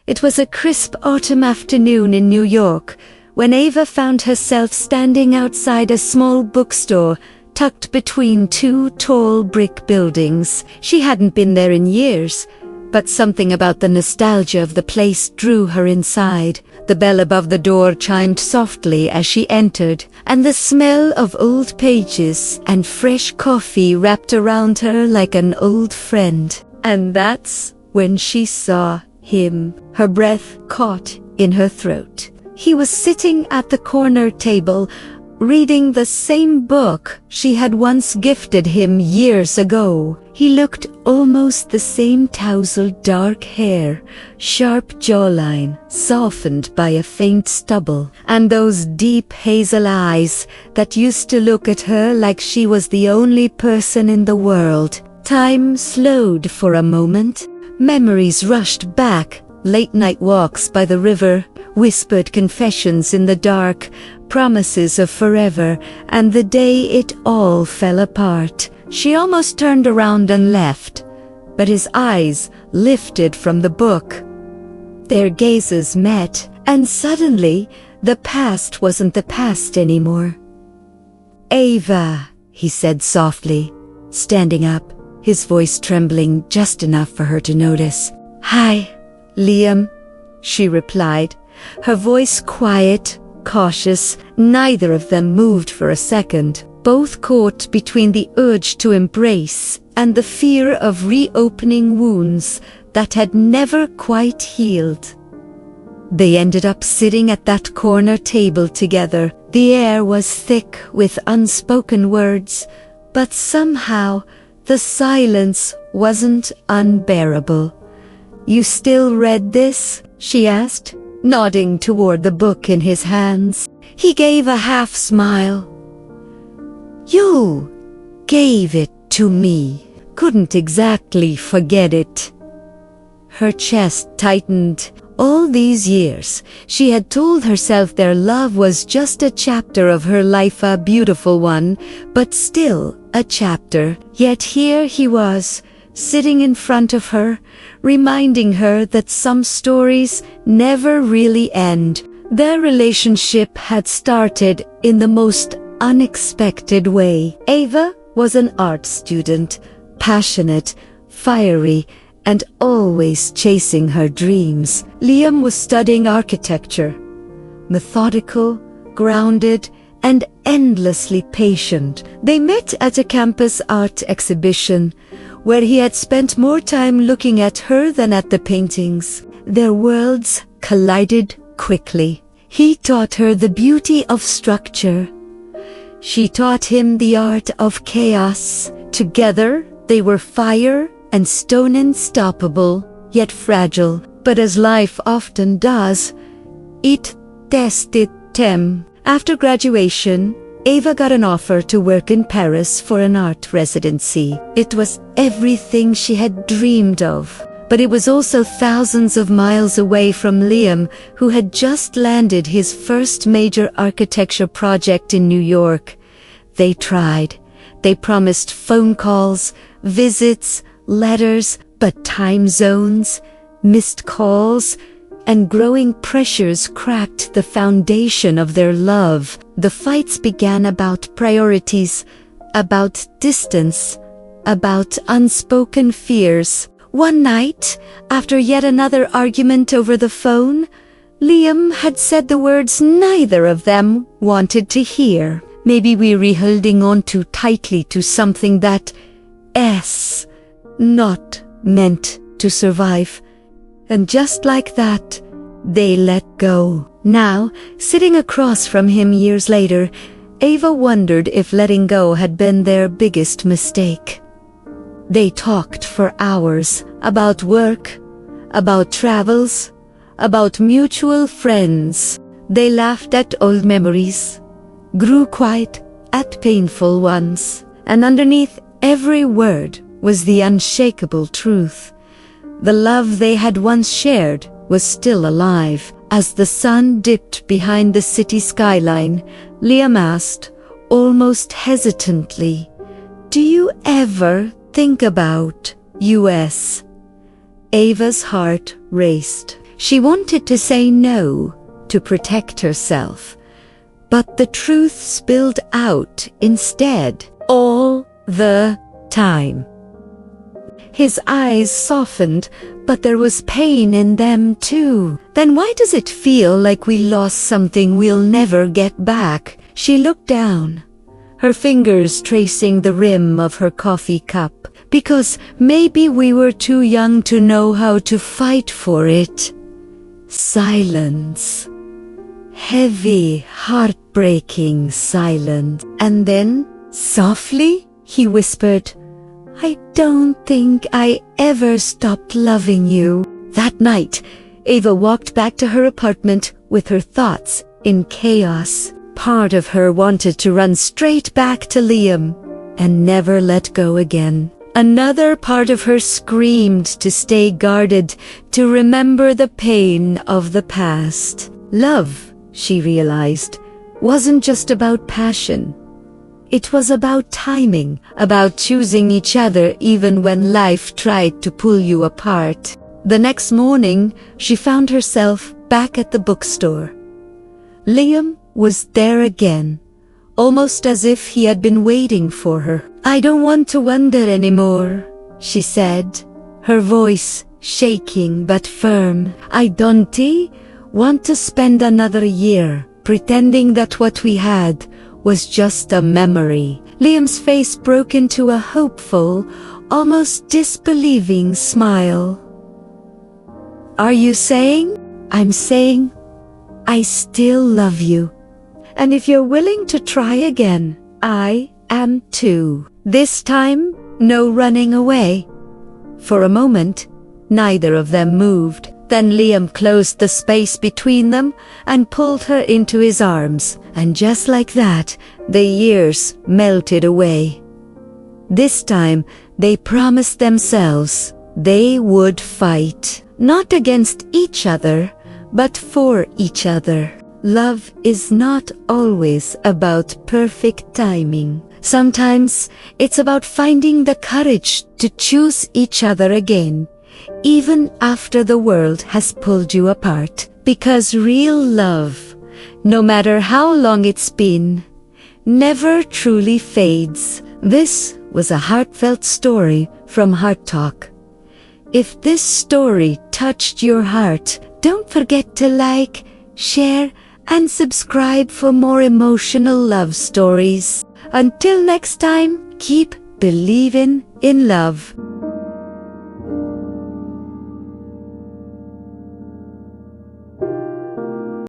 It was a crisp autumn afternoon in New York when Ava found herself standing outside a small bookstore tucked between two tall brick buildings. She hadn't been there in years, but something about the nostalgia of the place drew her inside. The bell above the door chimed softly as she entered, and the smell of old pages and fresh coffee wrapped around her like an old friend. And that's when she saw him. Her breath caught in her throat. He was sitting at the corner table, reading the same book she had once gifted him years ago. He looked almost the same: tousled dark hair, sharp jawline, softened by a faint stubble, and those deep hazel eyes that used to look at her like she was the only person in the world. Time slowed for a moment. Memories rushed back, late-night walks by the river, whispered confessions in the dark, promises of forever, and the day it all fell apart. She almost turned around and left, but his eyes lifted from the book. Their gazes met, and suddenly the past wasn't the past anymore. "Ava," he said softly, standing up, his voice trembling just enough for her to notice. "Hi, Liam," she replied, her voice quiet, cautious. Neither of them moved for a second, both caught between the urge to embrace and the fear of reopening wounds that had never quite healed. They ended up sitting at that corner table together. The air was thick with unspoken words, but somehow the silence wasn't unbearable. "You still read this?" she asked, nodding toward the book in his hands. He gave a half smile. "You gave it to me. Couldn't exactly forget it." Her chest tightened. All these years, she had told herself their love was just a chapter of her life, a beautiful one, but still a chapter. Yet here he was, sitting in front of her, reminding her that some stories never really end. Their relationship had started in the most unexpected way. Ava was an art student, passionate, fiery, and always chasing her dreams. Liam was studying architecture, methodical, grounded, and endlessly patient. They met at a campus art exhibition, where he had spent more time looking at her than at the paintings. Their worlds collided quickly. He taught her the beauty of structure. She taught him the art of chaos. Together, they were fire and stone, unstoppable, yet fragile. But as life often does, it tested them. After graduation, Ava got an offer to work in Paris for an art residency. It was everything she had dreamed of, but it was also thousands of miles away from Liam, who had just landed his first major architecture project in New York. They tried. They promised phone calls, visits, letters, but time zones, missed calls, and growing pressures cracked the foundation of their love. The fights began about priorities, about distance, about unspoken fears. One night, after yet another argument over the phone, Liam had said the words neither of them wanted to hear. "Maybe we're holding on too tightly to something that's not meant to survive." And just like that, they let go. Now, sitting across from him years later, Ava wondered if letting go had been their biggest mistake. They talked for hours about work, about travels, about mutual friends. They laughed at old memories, grew quiet at painful ones, and underneath every word was the unshakable truth. The love they had once shared was still alive. As the sun dipped behind the city skyline, Liam asked, almost hesitantly, "Do you ever think about US?" Ava's heart raced. She wanted to say no, to protect herself. But the truth spilled out instead, all the time. His eyes softened, but there was pain in them too. Then why does it feel like we lost something we'll never get back? She looked down, her fingers tracing the rim of her coffee cup. Because maybe we were too young to know how to fight for it. Silence. Heavy, heartbreaking silence. And then, softly, he whispered, "I don't think I ever stopped loving you." That night, Ava walked back to her apartment with her thoughts in chaos. Part of her wanted to run straight back to Liam and never let go again. Another part of her screamed to stay guarded, to remember the pain of the past. Love, she realized, wasn't just about passion. It was about timing, about choosing each other even when life tried to pull you apart. The next morning, she found herself back at the bookstore. Liam was there again, almost as if he had been waiting for her. "I don't want to wonder anymore," she said, her voice shaking but firm. "I don't want to spend another year pretending that what we had was just a memory." Liam's face broke into a hopeful, almost disbelieving smile. "Are you saying?" "I'm saying I still love you. And if you're willing to try again, I am too." This time, no running away. For a moment, neither of them moved. Then Liam closed the space between them and pulled her into his arms. And just like that, the years melted away. This time, they promised themselves they would fight. Not against each other, but for each other. Love is not always about perfect timing. Sometimes it's about finding the courage to choose each other again, even after the world has pulled you apart. Because real love, no matter how long it's been, never truly fades. This was a heartfelt story from HeartTalk. If this story touched your heart, don't forget to like, share, and subscribe for more emotional love stories. Until next time, keep believing in love.